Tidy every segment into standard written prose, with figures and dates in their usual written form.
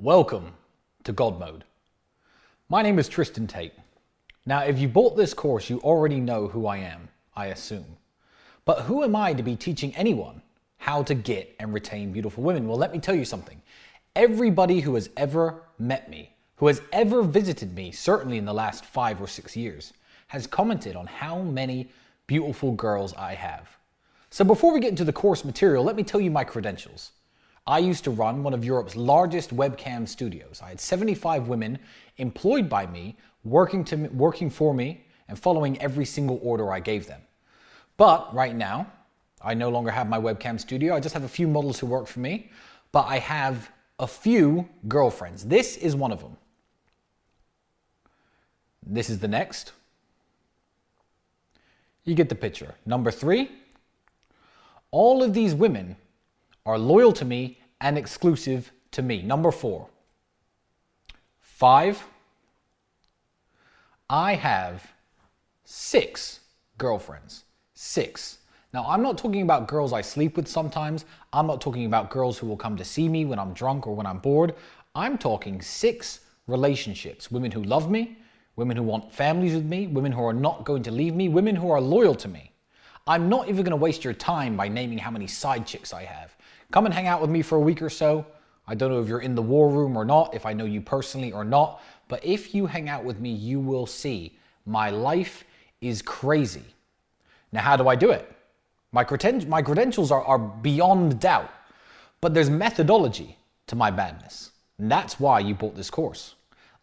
Welcome to God Mode. My name is Tristan. Now, if you bought this course, you already know who I am, I assume. But who am I to be teaching anyone how to get and retain beautiful women? Well, let me tell you something. Everybody who has ever met me, who has ever visited me, certainly in the last 5 or 6 years, has commented on how many beautiful girls I have. So before we get into the course material, let me tell you my credentials. I used to run one of Europe's largest webcam studios. I had 75 women employed by me, working for me and following every single order I gave them. But right now, I no longer have my webcam studio. I just have a few models who work for me, but I have a few girlfriends. This is one of them. This is the next. You get the picture. Number 3, all of these women are loyal to me and exclusive to me. Number 4. 5, I have 6 girlfriends. 6. Now, I'm not talking about girls I sleep with sometimes. I'm not talking about girls who will come to see me when I'm drunk or when I'm bored. I'm talking 6 relationships. Women who love me, women who want families with me, women who are not going to leave me, women who are loyal to me. I'm not even going to waste your time by naming how many side chicks I have. Come and hang out with me for a week or so. I don't know if you're in the war room or not, if I know you personally or not, but if you hang out with me, you will see my life is crazy. Now, how do I do it? My credentials are beyond doubt, but there's methodology to my madness. And that's why you bought this course.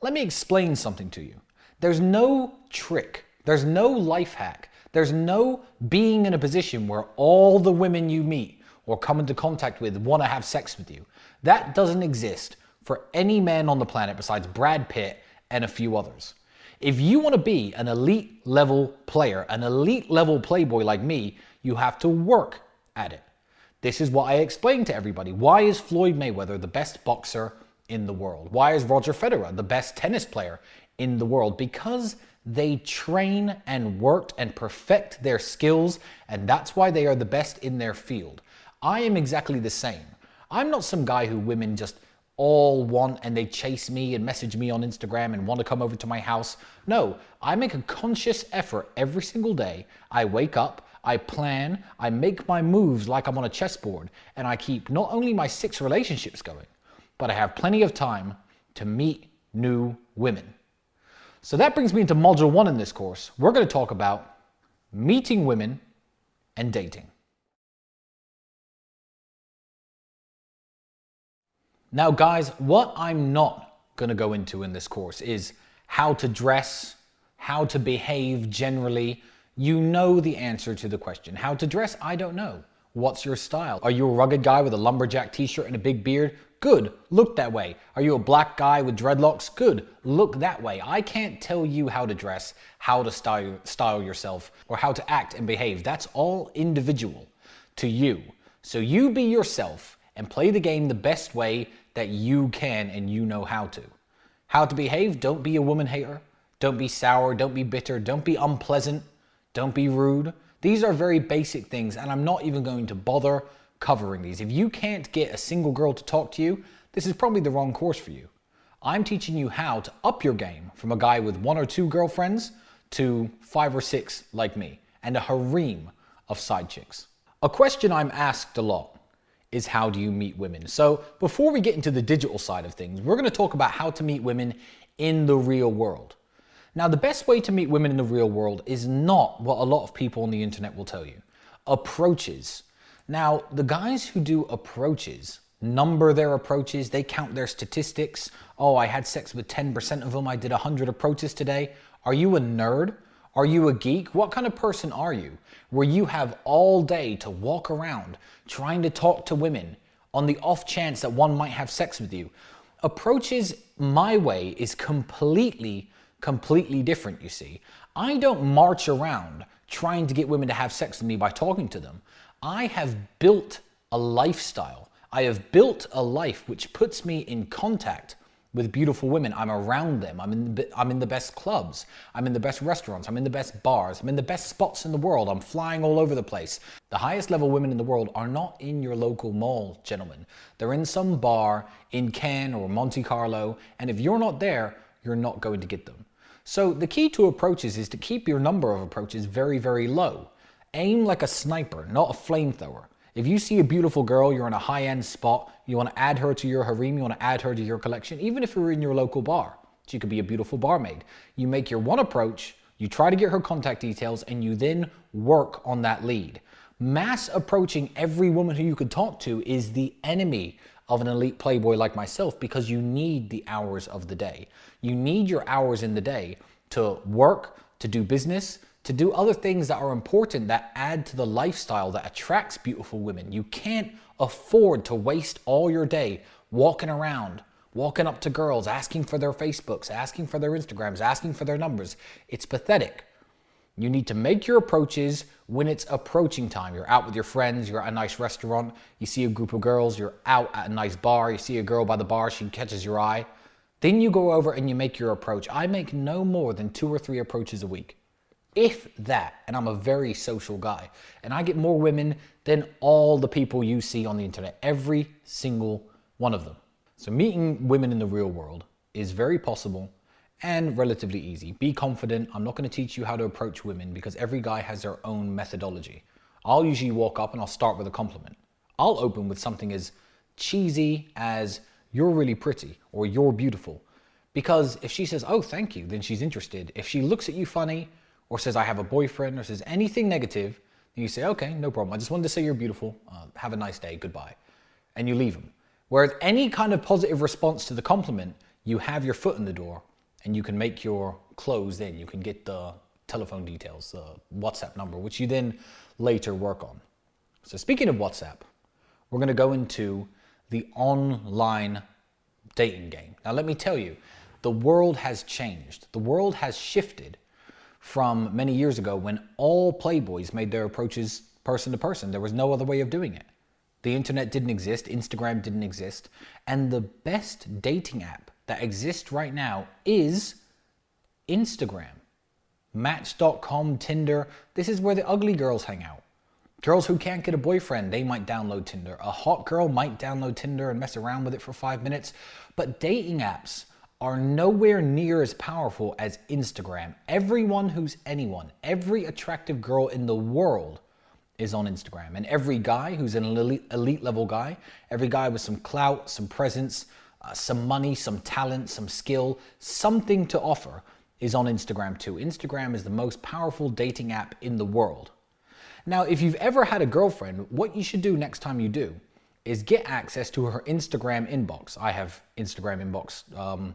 Let me explain something to you. There's no trick. There's no life hack. There's no being in a position where all the women you meet or come into contact with want to have sex with you. That doesn't exist for any man on the planet besides Brad Pitt and a few others. If you want to be an elite level player, an elite level playboy like me, you have to work at it. This is what I explain to everybody. Why is Floyd Mayweather the best boxer in the world? Why is Roger Federer the best tennis player in the world? Because they train and worked and perfect their skills, and that's why they are the best in their field. I am exactly the same. I'm not some guy who women just all want and they chase me and message me on Instagram and want to come over to my house. No, I make a conscious effort every single day. I wake up, I plan, I make my moves like I'm on a chessboard, and I keep not only my 6 relationships going, but I have plenty of time to meet new women. So that brings me into module 1 in this course. We're going to talk about meeting women and dating. Now, guys, what I'm not going to go into in this course is how to dress, how to behave generally. You know the answer to the question. How to dress, I don't know. What's your style? Are you a rugged guy with a lumberjack t-shirt and a big beard? Good, look that way. Are you a black guy with dreadlocks? Good, look that way. I can't tell you how to dress, how to style yourself, or how to act and behave. That's all individual to you. So you be yourself and play the game the best way that you can and you know how to. How to behave, don't be a woman hater. Don't be sour, don't be bitter, don't be unpleasant, don't be rude. These are very basic things, and I'm not even going to bother covering these. If you can't get a single girl to talk to you, this is probably the wrong course for you. I'm teaching you how to up your game from a guy with 1 or 2 girlfriends to 5 or 6 like me, and a harem of side chicks. A question I'm asked a lot is, how do you meet women? So before we get into the digital side of things, we're going to talk about how to meet women in the real world. Now, the best way to meet women in the real world is not what a lot of people on the internet will tell you. Approaches. Now, the guys who do approaches number their approaches, they count their statistics. Oh, I had sex with 10% of them, I did 100 approaches today. Are you a nerd? Are you a geek? What kind of person are you? Where you have all day to walk around trying to talk to women on the off chance that one might have sex with you. Approaches my way is completely different, you see. I don't march around trying to get women to have sex with me by talking to them. I have built a lifestyle. I have built a life which puts me in contact with beautiful women. I'm around them. I'm in the best clubs. I'm in the best restaurants. I'm in the best bars. I'm in the best spots in the world. I'm flying all over the place. The highest level women in the world are not in your local mall, gentlemen. They're in some bar in Cannes or Monte Carlo. And if you're not there, you're not going to get them. So the key to approaches is to keep your number of approaches very, very low. Aim like a sniper, not a flamethrower. If you see a beautiful girl, you're in a high-end spot, you want to add her to your harem, you want to add her to your collection, even if you're in your local bar. She could be a beautiful barmaid. You make your one approach, you try to get her contact details, and you then work on that lead. Mass approaching every woman who you could talk to is the enemy of an elite playboy like myself, because you need the hours of the day. You need your hours in the day to work, to do business, to do other things that are important, that add to the lifestyle that attracts beautiful women. You can't afford to waste all your day walking around, walking up to girls, asking for their Facebooks, asking for their Instagrams, asking for their numbers. It's pathetic. You need to make your approaches when it's approaching time. You're out with your friends, you're at a nice restaurant, you see a group of girls, you're out at a nice bar, you see a girl by the bar, she catches your eye. Then you go over and you make your approach. I make no more than 2 or 3 approaches a week. If that, and I'm a very social guy, and I get more women than all the people you see on the internet, every single one of them. So meeting women in the real world is very possible and relatively easy. Be confident. I'm not going to teach you how to approach women because every guy has their own methodology. I'll usually walk up and I'll start with a compliment. I'll open with something as cheesy as "you're really pretty" or "you're beautiful." Because if she says, "Oh, thank you," then she's interested. If she looks at you funny, or says, "I have a boyfriend," or says anything negative, then you say, "Okay, no problem. I just wanted to say you're beautiful. Have a nice day. Goodbye." And you leave them. Whereas any kind of positive response to the compliment, you have your foot in the door and you can make your close in. You can get the telephone details, the WhatsApp number, which you then later work on. So speaking of WhatsApp, we're going to go into the online dating game. Now, let me tell you, the world has changed. The world has shifted from many years ago when all playboys made their approaches person to person. There was no other way of doing it. The internet didn't exist, Instagram didn't exist, and the best dating app that exists right now is Instagram. Match.com, Tinder, this is where the ugly girls hang out. Girls who can't get a boyfriend, they might download Tinder. A hot girl might download Tinder and mess around with it for 5 minutes, but dating apps are nowhere near as powerful as Instagram. Everyone who's anyone, every attractive girl in the world is on Instagram. And every guy who's an elite level guy, every guy with some clout, some presence, some money, some talent, some skill, something to offer is on Instagram too. Instagram is the most powerful dating app in the world. Now, if you've ever had a girlfriend, what you should do next time you do is get access to her Instagram inbox. I have Instagram inbox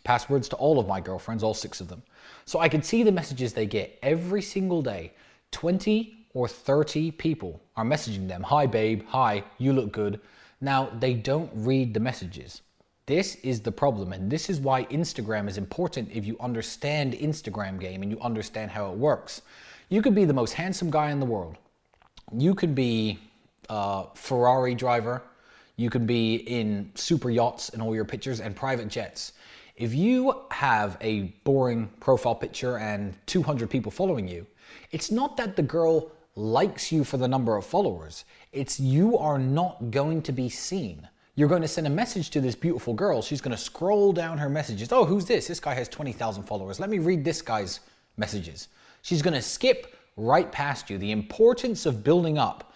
passwords to all of my girlfriends, all 6 of them. So I can see the messages they get every single day. 20 or 30 people are messaging them. "Hi babe, hi, you look good." Now, they don't read the messages. This is the problem, and this is why Instagram is important if you understand Instagram game and you understand how it works. You could be the most handsome guy in the world. You could be a Ferrari driver. You could be in super yachts in all your pictures and private jets. If you have a boring profile picture and 200 people following you, it's not that the girl likes you for the number of followers. It's you are not going to be seen. You're going to send a message to this beautiful girl. She's going to scroll down her messages. "Oh, who's this? This guy has 20,000 followers. Let me read this guy's messages." She's going to skip right past you. The importance of building up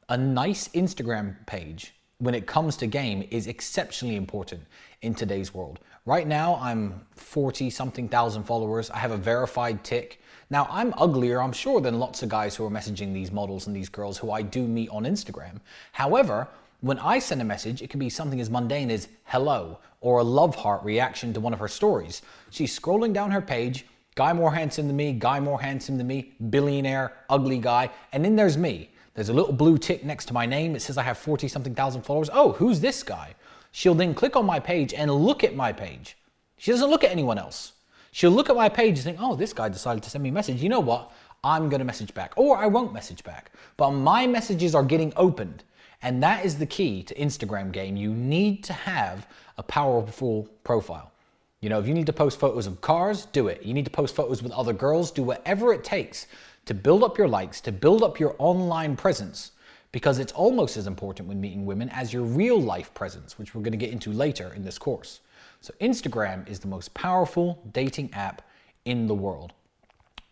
a nice Instagram page when it comes to game is exceptionally important in today's world. Right now, I'm 40-something thousand followers. I have a verified tick. Now, I'm uglier, I'm sure, than lots of guys who are messaging these models and these girls who I do meet on Instagram. However, when I send a message, it can be something as mundane as "hello" or a love heart reaction to one of her stories. She's scrolling down her page, guy more handsome than me, guy more handsome than me, billionaire, ugly guy, and then there's me. There's a little blue tick next to my name. It says I have 40-something thousand followers. Oh, who's this guy? She'll then click on my page and look at my page. She doesn't look at anyone else. She'll look at my page and think, "Oh, this guy decided to send me a message. You know what? I'm going to message back." Or I won't message back. But my messages are getting opened. And that is the key to Instagram game. You need to have a powerful profile. You know, if you need to post photos of cars, do it. You need to post photos with other girls, do whatever it takes to build up your likes, to build up your online presence, because it's almost as important when meeting women as your real life presence, which we're going to get into later in this course. So Instagram is the most powerful dating app in the world.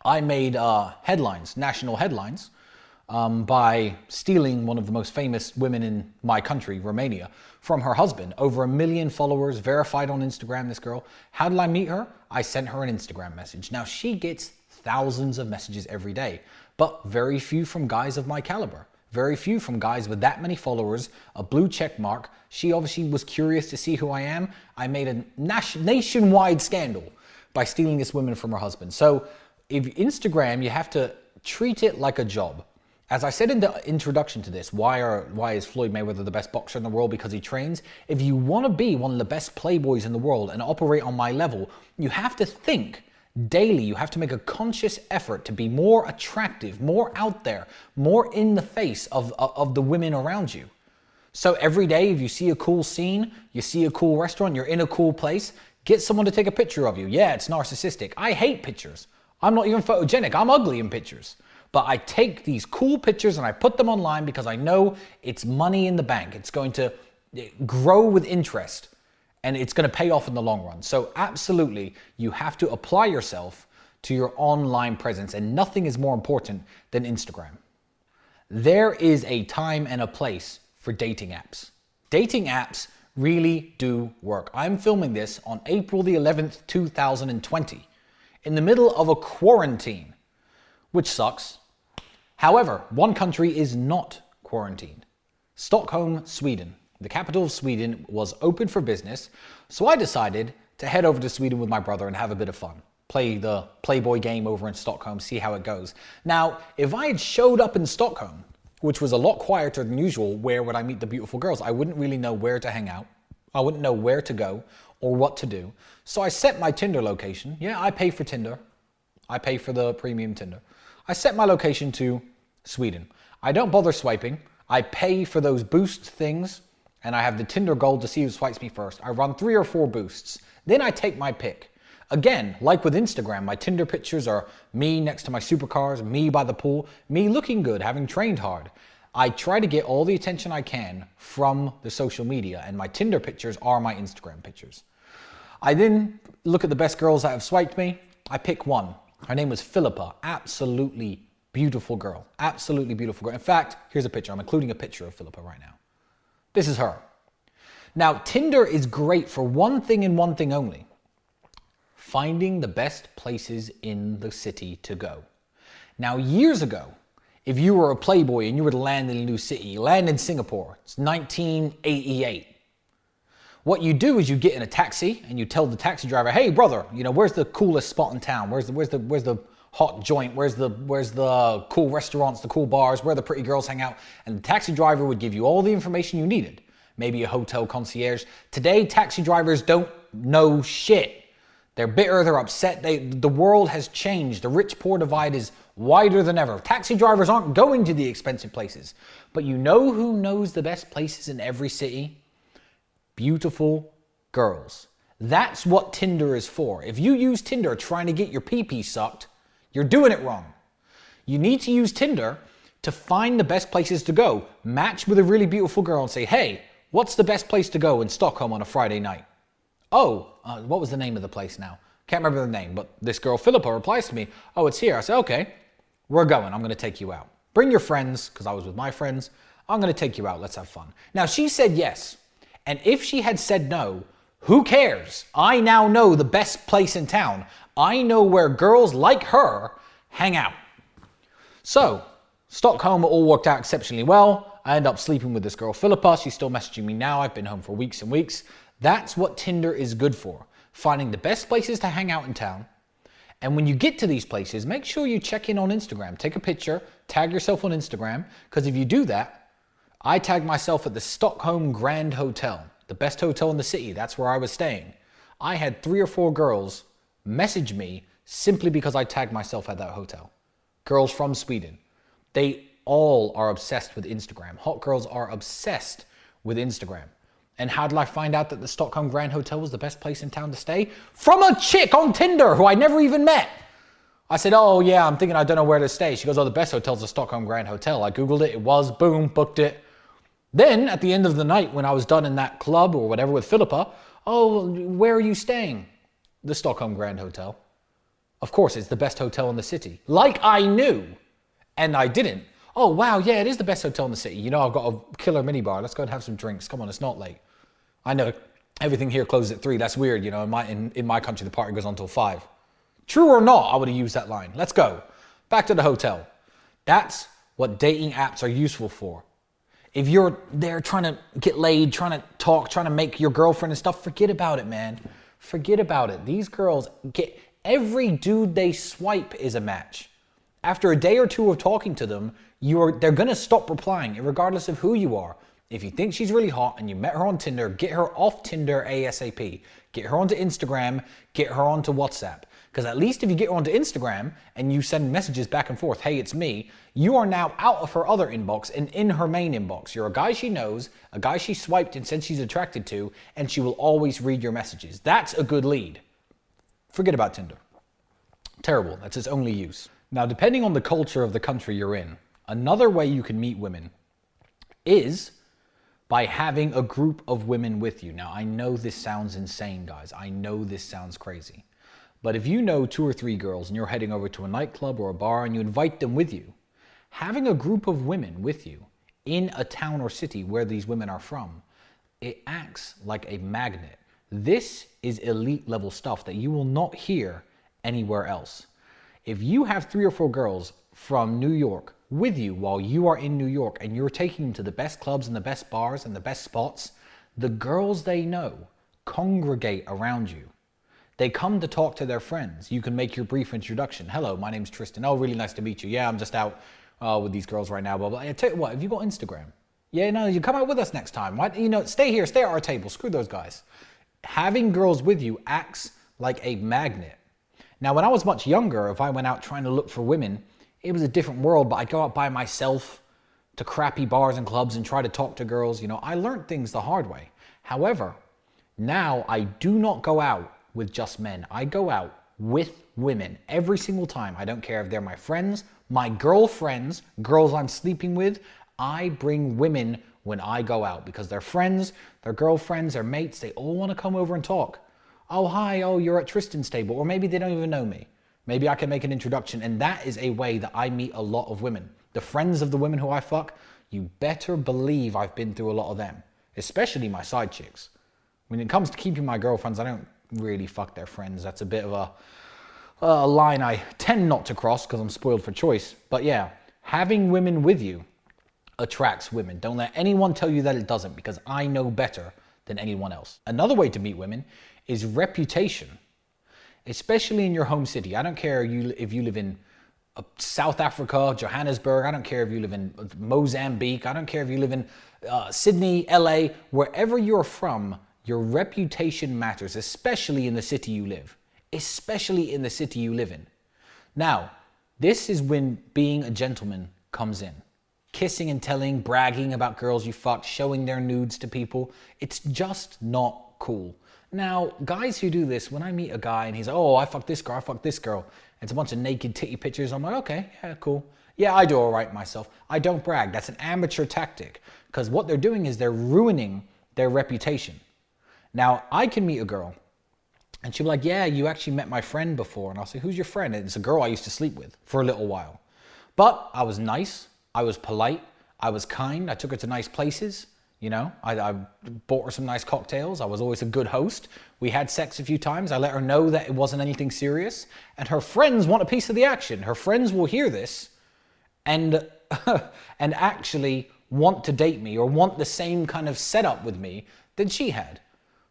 I made headlines, national headlines, by stealing one of the most famous women in my country, Romania, from her husband. Over 1 million followers, verified on Instagram, this girl. How did I meet her? I sent her an Instagram message. Now, she gets thousands of messages every day, but very few from guys of my caliber. Very few from guys with that many followers, a blue check mark. She obviously was curious to see who I am. I made a nationwide scandal by stealing this woman from her husband. So if Instagram, you have to treat it like a job. As I said in the introduction to this, why is Floyd Mayweather the best boxer in the world? Because he trains. If you want to be one of the best playboys in the world and operate on my level, you have to think daily. You have to make a conscious effort to be more attractive, more out there, more in the face of the women around you. So every day, if you see a cool scene, you see a cool restaurant, you're in a cool place, get someone to take a picture of you. Yeah, it's narcissistic. I hate pictures. I'm not even photogenic. I'm ugly in pictures. But I take these cool pictures and I put them online because I know it's money in the bank. It's going to grow with interest and it's going to pay off in the long run. So absolutely, you have to apply yourself to your online presence, and nothing is more important than Instagram. There is a time and a place for dating apps. Dating apps really do work. I'm filming this on April the 11th, 2020, in the middle of a quarantine, which sucks. However, one country is not quarantined. Stockholm, Sweden. The capital of Sweden was open for business, so I decided to head over to Sweden with my brother and have a bit of fun. Play the playboy game over in Stockholm, see how it goes. Now, if I had showed up in Stockholm, which was a lot quieter than usual, where would I meet the beautiful girls? I wouldn't really know where to hang out. I wouldn't know where to go or what to do. So I set my Tinder location. Yeah, I pay for Tinder. I pay for the premium Tinder. I set my location to Sweden. I don't bother swiping. I pay for those boost things, and I have the Tinder Gold to see who swipes me first. I run 3 or 4 boosts. Then I take my pick. Again, like with Instagram, my Tinder pictures are me next to my supercars, me by the pool, me looking good, having trained hard. I try to get all the attention I can from the social media, and my Tinder pictures are my Instagram pictures. I then look at the best girls that have swiped me. I pick one. Her name was Philippa. Absolutely beautiful girl. Absolutely beautiful girl. In fact, here's a picture. I'm including a picture of Philippa right now. This is her. Now, Tinder is great for one thing and one thing only: finding the best places in the city to go. Now, years ago, if you were a playboy and you were to land in a new city, you land in Singapore, it's 1988. What you do is you get in a taxi and you tell the taxi driver, hey brother, you know, where's the coolest spot in town? Where's the hot joint? Where's the cool restaurants, the cool bars, where the pretty girls hang out? And the taxi driver would give you all the information you needed. Maybe a hotel concierge. Today, taxi drivers don't know shit. They're bitter, they're upset. The world has changed. The rich-poor divide is wider than ever. Taxi drivers aren't going to the expensive places. But you know who knows the best places in every city? Beautiful girls. That's what Tinder is for. If you use Tinder trying to get your pee-pee sucked, you're doing it wrong. You need to use Tinder to find the best places to go. Match with a really beautiful girl and say, hey, what's the best place to go in Stockholm on a Friday night? Oh, what was the name of the place now? Can't remember the name, but this girl, Philippa, replies to me, oh, it's here. I say, okay, we're going. I'm going to take you out. Bring your friends, because I was with my friends. I'm going to take you out. Let's have fun. Now, she said yes. And if she had said no, who cares? I now know the best place in town. I know where girls like her hang out. So, Stockholm all worked out exceptionally well. I end up sleeping with this girl, Philippa. She's still messaging me now. I've been home for weeks and weeks. That's what Tinder is good for. Finding the best places to hang out in town. And when you get to these places, make sure you check in on Instagram. Take a picture, tag yourself on Instagram, because if you do that, I tagged myself at the Stockholm Grand Hotel, the best hotel in the city. That's where I was staying. I had 3 or 4 girls message me simply because I tagged myself at that hotel. Girls from Sweden. They all are obsessed with Instagram. Hot girls are obsessed with Instagram. And how did I find out that the Stockholm Grand Hotel was the best place in town to stay? From a chick on Tinder who I never even met. I said, oh yeah, I'm thinking I don't know where to stay. She goes, oh, the best hotel's the Stockholm Grand Hotel. I Googled it, it was, boom, booked it. Then at the end of the night, when I was done in that club or whatever with Philippa, oh, where are you staying? The Stockholm Grand Hotel. Of course, it's the best hotel in the city. Like I knew, and I didn't. Oh, wow, yeah, it is the best hotel in the city. You know, I've got a killer minibar. Let's go and have some drinks. Come on, it's not late. I know everything here closes at 3. That's weird. You know, in my country, the party goes on till 5. True or not, I would have used that line. Let's go. Back to the hotel. That's what dating apps are useful for. If you're there trying to get laid, trying to talk, trying to make your girlfriend and stuff, forget about it, man. Forget about it. These girls get... Every dude they swipe is a match. After a day or two of talking to them, they're going to stop replying, regardless of who you are. If you think she's really hot and you met her on Tinder, get her off Tinder ASAP. Get her onto Instagram, get her onto WhatsApp. Because at least if you get her onto Instagram and you send messages back and forth, hey, it's me, you are now out of her other inbox and in her main inbox. You're a guy she knows, a guy she swiped and said she's attracted to, and she will always read your messages. That's a good lead. Forget about Tinder. Terrible. That's its only use. Now, depending on the culture of the country you're in, another way you can meet women is by having a group of women with you. Now, I know this sounds insane, guys. I know this sounds crazy. But if you know 2 or 3 girls and you're heading over to a nightclub or a bar and you invite them with you, having a group of women with you in a town or city where these women are from, it acts like a magnet. This is elite level stuff that you will not hear anywhere else. If you have 3 or 4 girls from New York with you while you are in New York and you're taking them to the best clubs and the best bars and the best spots, the girls they know congregate around you. They come to talk to their friends. You can make your brief introduction. Hello, my name's Tristan. Oh, really nice to meet you. Yeah, I'm just out with these girls right now. Blah, blah. I tell you what, have you got Instagram? Yeah, no, you come out with us next time. Why, you know, stay here, stay at our table. Screw those guys. Having girls with you acts like a magnet. Now, when I was much younger, if I went out trying to look for women, it was a different world, but I'd go out by myself to crappy bars and clubs and try to talk to girls. You know, I learned things the hard way. However, now I do not go out with just men. I go out with women every single time. I don't care if they're my friends, my girlfriends, girls I'm sleeping with. I bring women when I go out because they're friends, their girlfriends, their mates, they all want to come over and talk. Oh, hi, oh, you're at Tristan's table. Or maybe they don't even know me. Maybe I can make an introduction. And that is a way that I meet a lot of women. The friends of the women who I fuck, you better believe I've been through a lot of them, especially my side chicks. When it comes to keeping my girlfriends, I don't really fuck their friends. That's a bit of a line I tend not to cross because I'm spoiled for choice. But yeah, having women with you attracts women. Don't let anyone tell you that it doesn't, because I know better than anyone else. Another way to meet women is reputation, especially in your home city. I don't care if you live in South Africa, Johannesburg. I don't care if you live in Mozambique. I don't care if you live in Sydney, LA, wherever you're from, your reputation matters, especially in the city you live, especially in the city you live in. Now, this is when being a gentleman comes in. Kissing and telling, bragging about girls you fucked, showing their nudes to people. It's just not cool. Now, guys who do this, when I meet a guy and he's like, oh, I fucked this girl, I fucked this girl. It's a bunch of naked titty pictures. I'm like, okay, yeah, cool. Yeah, I do all right myself. I don't brag. That's an amateur tactic, because what they're doing is they're ruining their reputation. Now, I can meet a girl and she'll be like, yeah, you actually met my friend before. And I'll say, who's your friend? And it's a girl I used to sleep with for a little while. But I was nice. I was polite. I was kind. I took her to nice places. You know, I bought her some nice cocktails. I was always a good host. We had sex a few times. I let her know that it wasn't anything serious. And her friends want a piece of the action. Her friends will hear this and, and actually want to date me or want the same kind of setup with me that she had.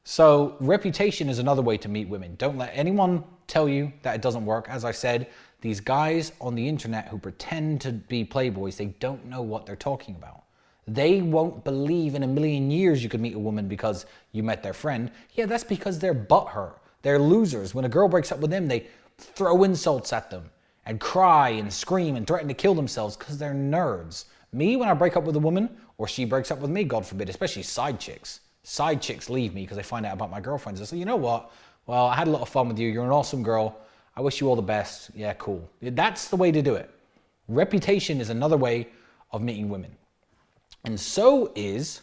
So reputation is another way to meet women. Don't let anyone tell you that it doesn't work. As I said, these guys on the internet who pretend to be playboys, they don't know what they're talking about. They won't believe in a million years you could meet a woman because you met their friend. Yeah, that's because they're butthurt. They're losers. When a girl breaks up with them, they throw insults at them. and cry and scream and threaten to kill themselves because they're nerds. Me, when I break up with a woman, or she breaks up with me, God forbid, especially side chicks. Side chicks leave me because they find out about my girlfriends. They say, you know what? Well, I had a lot of fun with you. You're an awesome girl. I wish you all the best. Yeah, cool. That's the way to do it. Reputation is another way of meeting women. And so is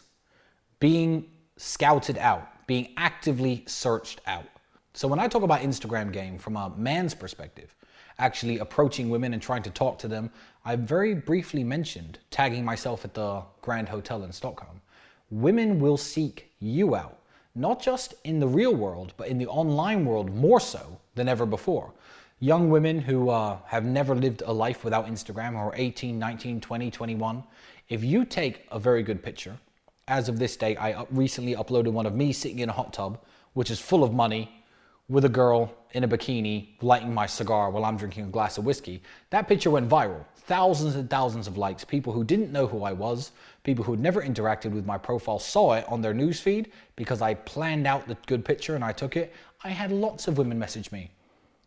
being scouted out, being actively searched out. So when I talk about Instagram game from a man's perspective, actually approaching women and trying to talk to them, I very briefly mentioned tagging myself at the Grand Hotel in Stockholm. Women will seek you out, not just in the real world, but in the online world more so than ever before. Young women who have never lived a life without Instagram, who are 18, 19, 20, 21, if you take a very good picture, as of this day, I recently uploaded one of me sitting in a hot tub, which is full of money, with a girl in a bikini lighting my cigar while I'm drinking a glass of whiskey. That picture went viral. Thousands and thousands of likes. People who didn't know who I was, people who had never interacted with my profile saw it on their newsfeed because I planned out the good picture and I took it. I had lots of women message me.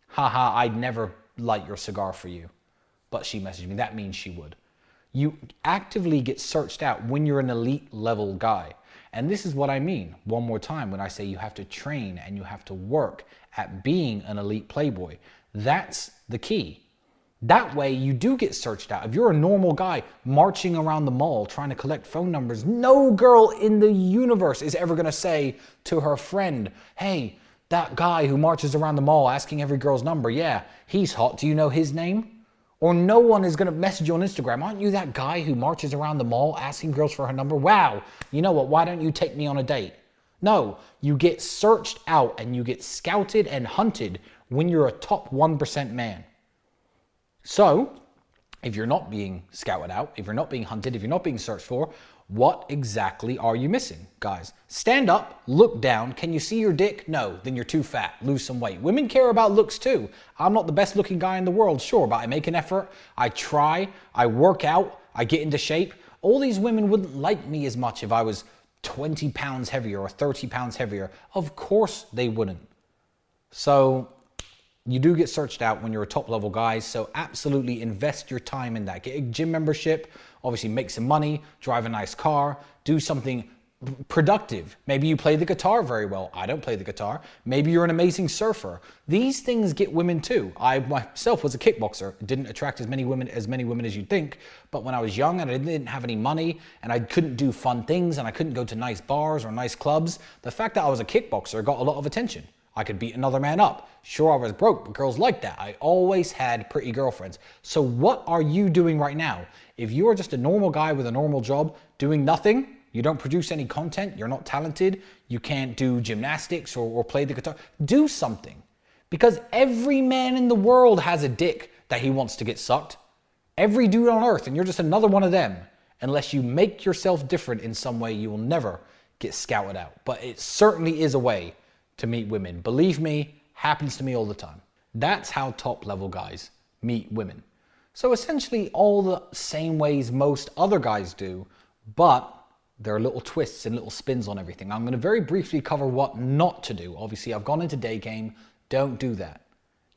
Haha, I'd never light your cigar for you. But she messaged me. That means she would. You actively get searched out when you're an elite level guy. And this is what I mean, one more time, when I say you have to train and you have to work at being an elite playboy. That's the key. That way you do get searched out. If you're a normal guy marching around the mall trying to collect phone numbers, no girl in the universe is ever gonna say to her friend, hey, that guy who marches around the mall asking every girl's number, yeah, he's hot, do you know his name? Or no one is gonna message you on Instagram, aren't you that guy who marches around the mall asking girls for her number? Wow, you know what, why don't you take me on a date? No, you get searched out and you get scouted and hunted when you're a top 1% man. So, if you're not being scouted out, if you're not being hunted, if you're not being searched for, what exactly are you missing, guys? Stand up, look down. Can you see your dick? No, then you're too fat. Lose some weight. Women care about looks too. I'm not the best looking guy in the world, sure, but I make an effort. I try, I work out, I get into shape. All these women wouldn't like me as much if I was 20 pounds heavier or 30 pounds heavier. Of course they wouldn't. So you do get searched out when you're a top level guy, so absolutely invest your time in that. Get a gym membership, obviously make some money, drive a nice car, do something productive. Maybe you play the guitar very well. I don't play the guitar. Maybe you're an amazing surfer. These things get women too. I myself was a kickboxer. Didn't attract as many women as you'd think, but when I was young and I didn't have any money and I couldn't do fun things and I couldn't go to nice bars or nice clubs, the fact that I was a kickboxer got a lot of attention. I could beat another man up. Sure, I was broke, but girls like that. I always had pretty girlfriends. So what are you doing right now? If you are just a normal guy with a normal job, doing nothing, you don't produce any content, you're not talented, you can't do gymnastics or play the guitar, do something. Because every man in the world has a dick that he wants to get sucked. Every dude on earth, and you're just another one of them. Unless you make yourself different in some way, you will never get scouted out. But it certainly is a way to meet women. Believe me, happens to me all the time. That's how top level guys meet women. So essentially all the same ways most other guys do, but there are little twists and little spins on everything. I'm going to very briefly cover what not to do. Obviously, I've gone into day game. Don't do that.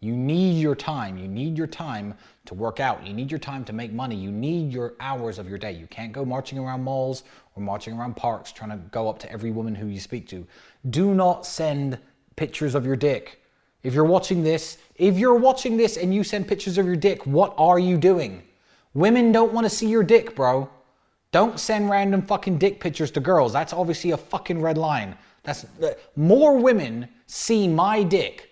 You need your time. You need your time to work out. You need your time to make money. You need your hours of your day. You can't go marching around malls or marching around parks trying to go up to every woman who you speak to. Do not send pictures of your dick. If you're watching this and you send pictures of your dick, what are you doing? Women don't want to see your dick, bro. Don't send random fucking dick pictures to girls. That's obviously a fucking red line. More women see my dick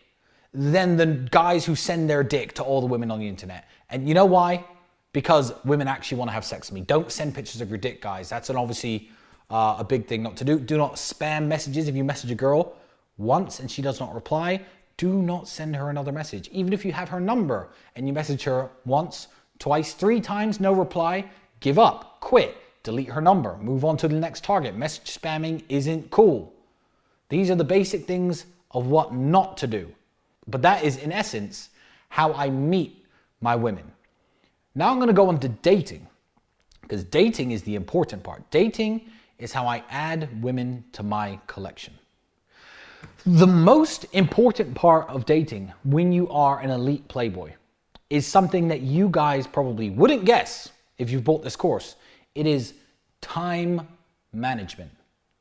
than the guys who send their dick to all the women on the internet. And you know why? Because women actually want to have sex with me. Don't send pictures of your dick, guys. That's obviously a big thing not to do. Do not spam messages. If you message a girl once and she does not reply, do not send her another message. Even if you have her number and you message her once, twice, 3 times, no reply, give up, quit, delete her number, move on to the next target. Message spamming isn't cool. These are the basic things of what not to do. But that is, in essence, how I meet my women. Now I'm going to go on to dating, because dating is the important part. Dating is how I add women to my collection. The most important part of dating when you are an elite playboy is something that you guys probably wouldn't guess if you've bought this course. It is time management.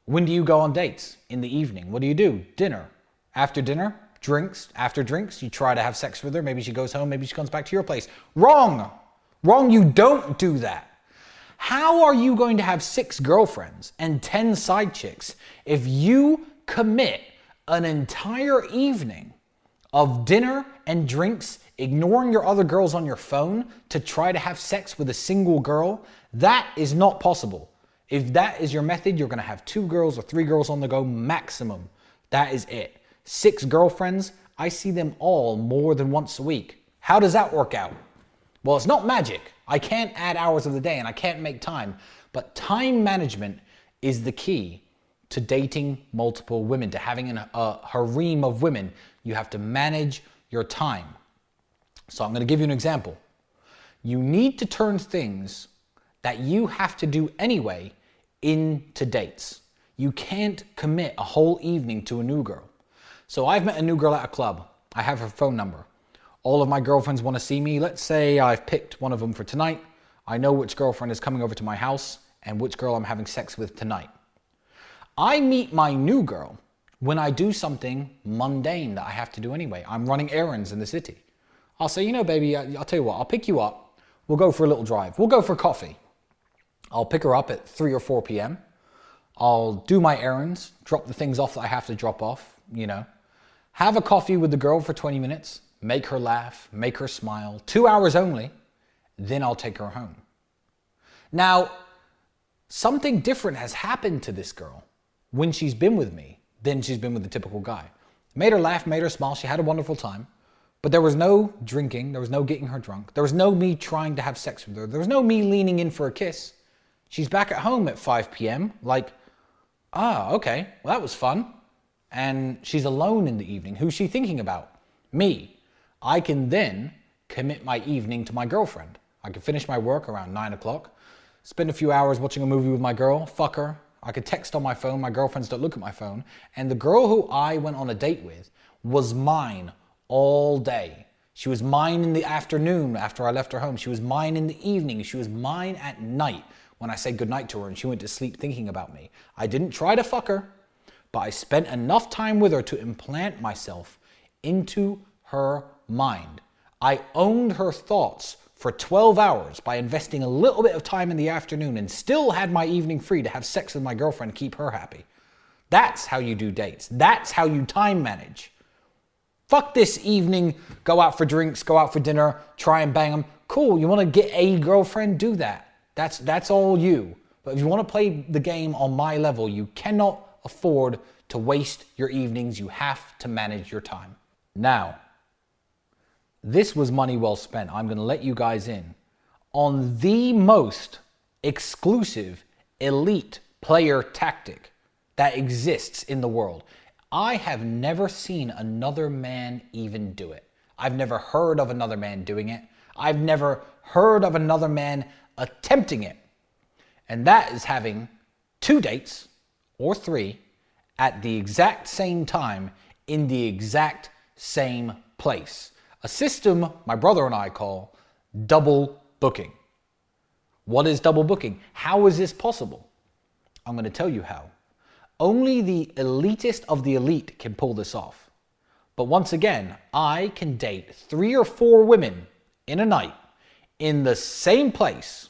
When do you go on dates? In the evening. What do you do? Dinner. After dinner, drinks. After drinks, you try to have sex with her. Maybe she goes home. Maybe she comes back to your place. Wrong. Wrong. You don't do that. How are you going to have 6 girlfriends and 10 side chicks if you commit an entire evening of dinner and drinks, ignoring your other girls on your phone to try to have sex with a single girl? That is not possible. If that is your method, you're going to have 2 girls or 3 girls on the go maximum. That is it. 6 girlfriends, I see them all more than once a week. How does that work out? Well, it's not magic. I can't add hours of the day and I can't make time. But time management is the key to dating multiple women, to having a harem of women. You have to manage your time. So I'm going to give you an example. You need to turn things that you have to do anyway into dates. You can't commit a whole evening to a new girl. So I've met a new girl at a club. I have her phone number. All of my girlfriends want to see me. Let's say I've picked one of them for tonight. I know which girlfriend is coming over to my house and which girl I'm having sex with tonight. I meet my new girl when I do something mundane that I have to do anyway. I'm running errands in the city. I'll say, you know, baby, I'll tell you what, I'll pick you up. We'll go for a little drive. We'll go for coffee. I'll pick her up at 3 or 4 p.m. I'll do my errands, drop the things off that I have to drop off, you know. Have a coffee with the girl for 20 minutes. Make her laugh, make her smile, 2 hours only, then I'll take her home. Now, something different has happened to this girl when she's been with me than she's been with the typical guy. Made her laugh, made her smile, she had a wonderful time, but there was no drinking, there was no getting her drunk, there was no me trying to have sex with her, there was no me leaning in for a kiss. She's back at home at 5 p.m. like, okay, well that was fun. And she's alone in the evening. Who's she thinking about? Me. I can then commit my evening to my girlfriend. I can finish my work around 9 o'clock, spend a few hours watching a movie with my girl, fuck her. I could text on my phone, my girlfriends don't look at my phone. And the girl who I went on a date with was mine all day. She was mine in the afternoon after I left her home. She was mine in the evening. She was mine at night when I said goodnight to her and she went to sleep thinking about me. I didn't try to fuck her, but I spent enough time with her to implant myself into her mind. I owned her thoughts for 12 hours by investing a little bit of time in the afternoon and still had my evening free to have sex with my girlfriend, keep her happy. That's how you do dates. That's how you time manage. Fuck this evening, go out for drinks, go out for dinner, try and bang them. Cool, you want to get a girlfriend? Do that. That's all you. But if you want to play the game on my level, you cannot afford to waste your evenings. You have to manage your time. Now, this was money well spent. I'm going to let you guys in on the most exclusive elite player tactic that exists in the world. I have never seen another man even do it. I've never heard of another man doing it. I've never heard of another man attempting it. And that is having 2 dates or 3 at the exact same time in the exact same place. A system my brother and I call double booking. What is double booking? How is this possible? I'm going to tell you how. Only the elitist of the elite can pull this off. But once again, I can date 3 or 4 women in a night in the same place,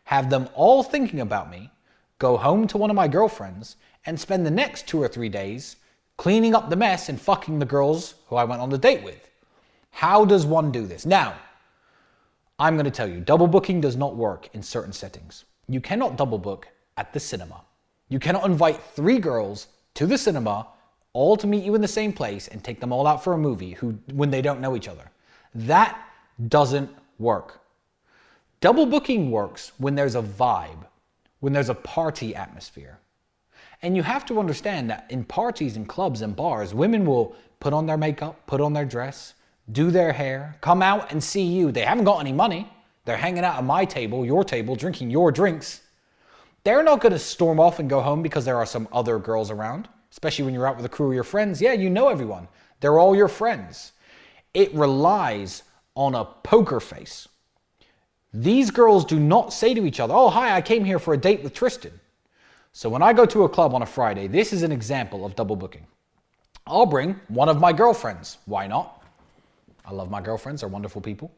have them all thinking about me, go home to one of my girlfriends, and spend the next 2 or 3 days cleaning up the mess and fucking the girls who I went on the date with. How does one do this? Now, I'm going to tell you, double booking does not work in certain settings. You cannot double book at the cinema. You cannot invite 3 girls to the cinema, all to meet you in the same place and take them all out for a movie when they don't know each other. That doesn't work. Double booking works when there's a vibe, when there's a party atmosphere. And you have to understand that in parties and clubs and bars, women will put on their makeup, put on their dress, do their hair, come out and see you. They haven't got any money. They're hanging out at my table, your table, drinking your drinks. They're not going to storm off and go home because there are some other girls around, especially when you're out with a crew of your friends. Yeah, you know everyone. They're all your friends. It relies on a poker face. These girls do not say to each other, oh, hi, I came here for a date with Tristan. So when I go to a club on a Friday, this is an example of double booking. I'll bring one of my girlfriends. Why not? I love my girlfriends. They're wonderful people.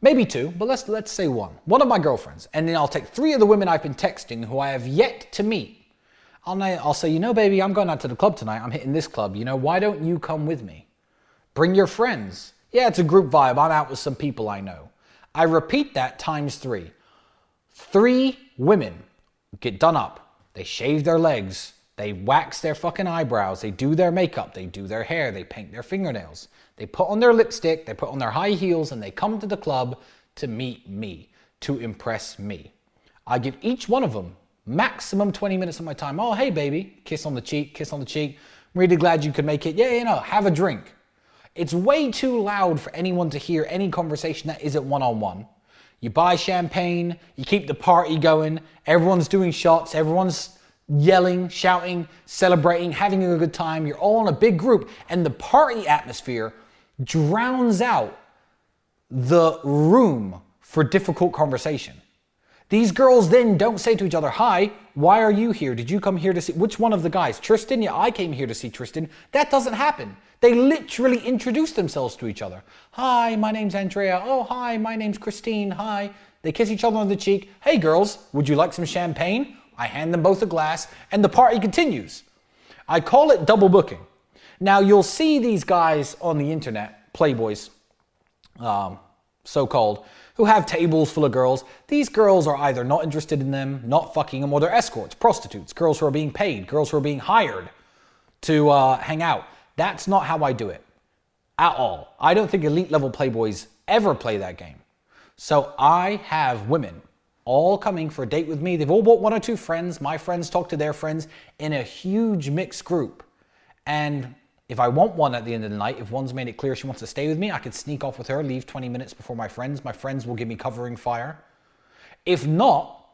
Maybe two, but let's say one. One of my girlfriends. And then I'll take three of the women I've been texting who I have yet to meet. I'll say, you know, baby, I'm going out to the club tonight. I'm hitting this club. You know, why don't you come with me? Bring your friends. Yeah, it's a group vibe. I'm out with some people I know. I repeat that times three. 3 women get done up. They shave their legs. They wax their fucking eyebrows. They do their makeup. They do their hair. They paint their fingernails. They put on their lipstick. They put on their high heels and they come to the club to meet me, to impress me. I give each one of them maximum 20 minutes of my time. Oh, hey, baby. Kiss on the cheek, kiss on the cheek. I'm really glad you could make it. Yeah, you know, have a drink. It's way too loud for anyone to hear any conversation that isn't one-on-one. You buy champagne, you keep the party going, everyone's doing shots, everyone's yelling, shouting, celebrating, having a good time. You're all in a big group, and the party atmosphere drowns out the room for difficult conversation. These girls then don't say to each other, hi, why are you here? Did you come here to see, which one of the guys? Tristan? Yeah, I came here to see Tristan. That doesn't happen. They literally introduce themselves to each other. Hi, my name's Andrea. Oh, hi, my name's Christine. Hi. They kiss each other on the cheek. Hey, girls, would you like some champagne? I hand them both a glass, and the party continues. I call it double booking. Now, you'll see these guys on the internet, playboys, so-called, who have tables full of girls. These girls are either not interested in them, not fucking them, or they're escorts, prostitutes, girls who are being paid, girls who are being hired to hang out. That's not how I do it at all. I don't think elite level playboys ever play that game. So I have women all coming for a date with me. They've all brought 1 or 2 friends. My friends talk to their friends in a huge mixed group. And if I want one at the end of the night, if one's made it clear she wants to stay with me, I could sneak off with her, leave 20 minutes before my friends. My friends will give me covering fire. If not,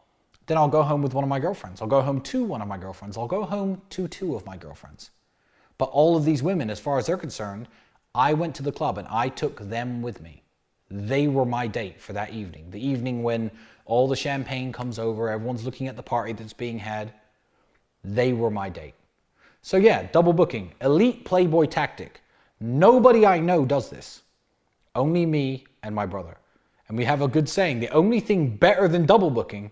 then I'll go home with one of my girlfriends. I'll go home to one of my girlfriends. I'll go home to 2 of my girlfriends. But all of these women, as far as they're concerned, I went to the club and I took them with me. They were my date for that evening. The evening when all the champagne comes over, everyone's looking at the party that's being had. They were my date. So yeah, double booking, elite playboy tactic. Nobody I know does this. Only me and my brother. And we have a good saying, the only thing better than double booking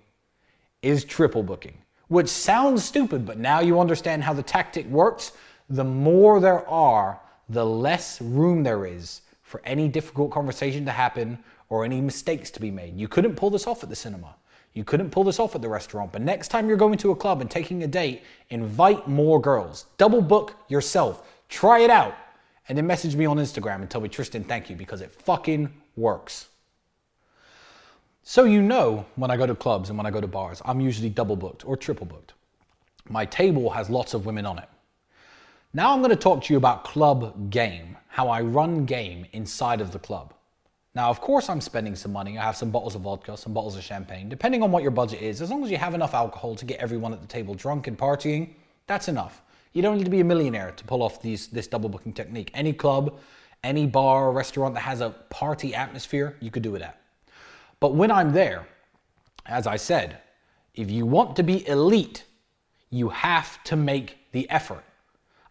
is triple booking. Which sounds stupid, but now you understand how the tactic works. The more there are, the less room there is for any difficult conversation to happen or any mistakes to be made. You couldn't pull this off at the cinema. You couldn't pull this off at the restaurant. But next time you're going to a club and taking a date, invite more girls. Double book yourself. Try it out. And then message me on Instagram and tell me, Tristan, thank you, because it fucking works. So you know, when I go to clubs and when I go to bars, I'm usually double booked or triple booked. My table has lots of women on it. Now I'm going to talk to you about club game, how I run game inside of the club. Now, of course, I'm spending some money. I have some bottles of vodka, some bottles of champagne. Depending on what your budget is, as long as you have enough alcohol to get everyone at the table drunk and partying, that's enough. You don't need to be a millionaire to pull off this double booking technique. Any club, any bar or restaurant that has a party atmosphere, you could do it at. But when I'm there, as I said, if you want to be elite, you have to make the effort.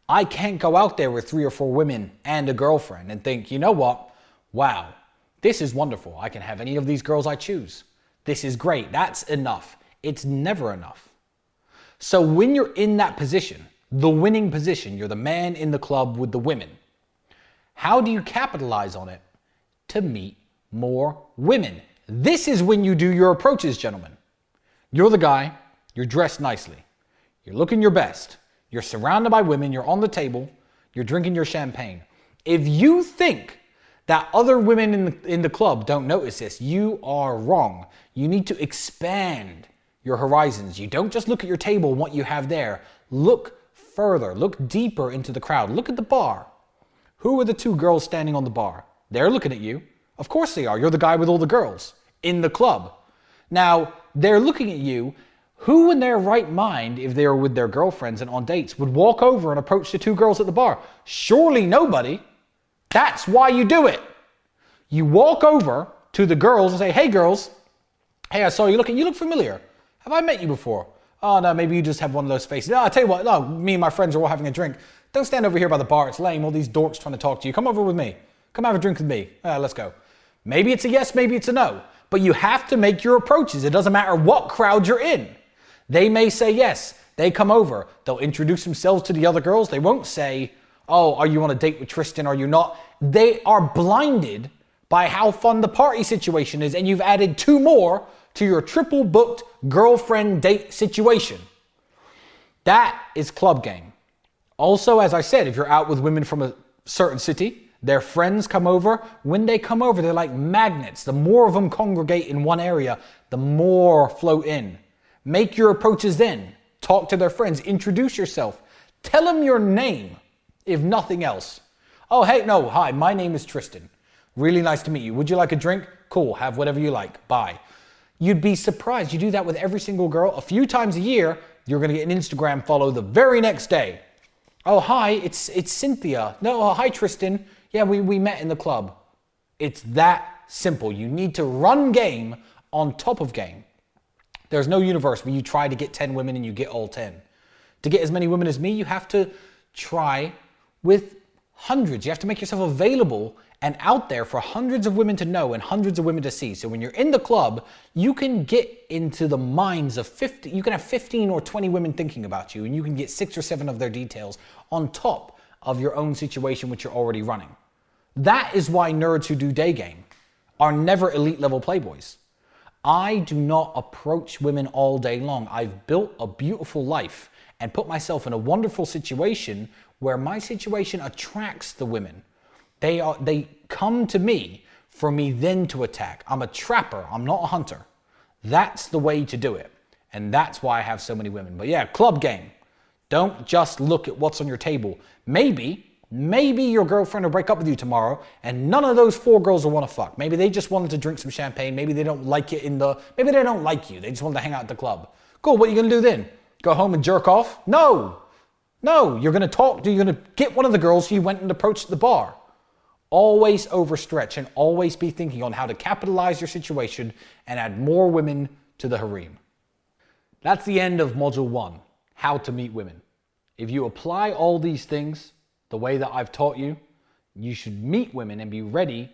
I can't go out there with 3 or 4 women and a girlfriend and think, you know what? Wow, this is wonderful. I can have any of these girls I choose. This is great. That's enough. It's never enough. So when you're in that position, the winning position, you're the man in the club with the women, how do you capitalize on it to meet more women? This is when you do your approaches, gentlemen. You're the guy, you're dressed nicely, you're looking your best, you're surrounded by women, you're on the table, you're drinking your champagne. If you think that other women in the club don't notice this, you are wrong. You need to expand your horizons. You don't just look at your table and what you have there. Look further, look deeper into the crowd. Look at the bar. Who are the 2 girls standing on the bar? They're looking at you. Of course they are. You're the guy with all the girls in the club. Now, they're looking at you. Who in their right mind, if they were with their girlfriends and on dates, would walk over and approach the 2 girls at the bar? Surely nobody. That's why you do it. You walk over to the girls and say, hey girls, hey, I saw you you look familiar. Have I met you before? Oh no, maybe you just have one of those faces. No, I'll tell you what, no, me and my friends are all having a drink. Don't stand over here by the bar, it's lame, all these dorks trying to talk to you. Come over with me. Come have a drink with me. Let's go. Maybe it's a yes, maybe it's a no. But you have to make your approaches. It doesn't matter what crowd you're in. They may say yes. They come over. They'll introduce themselves to the other girls. They won't say, oh, are you on a date with Tristan? Are you not? They are blinded by how fun the party situation is. And you've added 2 more to your triple booked girlfriend date situation. That is club game. Also, as I said, if you're out with women from a certain city, their friends come over. When they come over, they're like magnets. The more of them congregate in one area, the more float in. Make your approaches then. Talk to their friends. Introduce yourself. Tell them your name, if nothing else. Oh, hey, no, hi, my name is Tristan. Really nice to meet you. Would you like a drink? Cool, have whatever you like. Bye. You'd be surprised. You do that with every single girl. A few times a year, you're going to get an Instagram follow the very next day. Oh, hi, it's Cynthia. No, hi, Tristan. Yeah, we met in the club. It's that simple. You need to run game on top of game. There's no universe where you try to get 10 women and you get all 10. To get as many women as me, you have to try with hundreds. You have to make yourself available and out there for hundreds of women to know and hundreds of women to see. So when you're in the club, you can get into the minds of 50, you can have 15 or 20 women thinking about you, and you can get 6 or 7 of their details on top of your own situation which you're already running. That is why nerds who do day game are never elite level playboys. I do not approach women all day long. I've built a beautiful life and put myself in a wonderful situation where my situation attracts the women. They come to me for me then to attack. I'm a trapper, I'm not a hunter. That's the way to do it. And that's why I have so many women. But yeah, club game. Don't just look at what's on your table. Maybe your girlfriend will break up with you tomorrow and none of those 4 girls will want to fuck. Maybe they just wanted to drink some champagne. Maybe they don't like it maybe they don't like you. They just wanted to hang out at the club. Cool, what are you going to do then? Go home and jerk off? No, you're going to talk. You're going to get one of the girls who you went and approached at the bar. Always overstretch and always be thinking on how to capitalize your situation and add more women to the harem. That's the end of module 1, how to meet women. If you apply all these things the way that I've taught you, you should meet women and be ready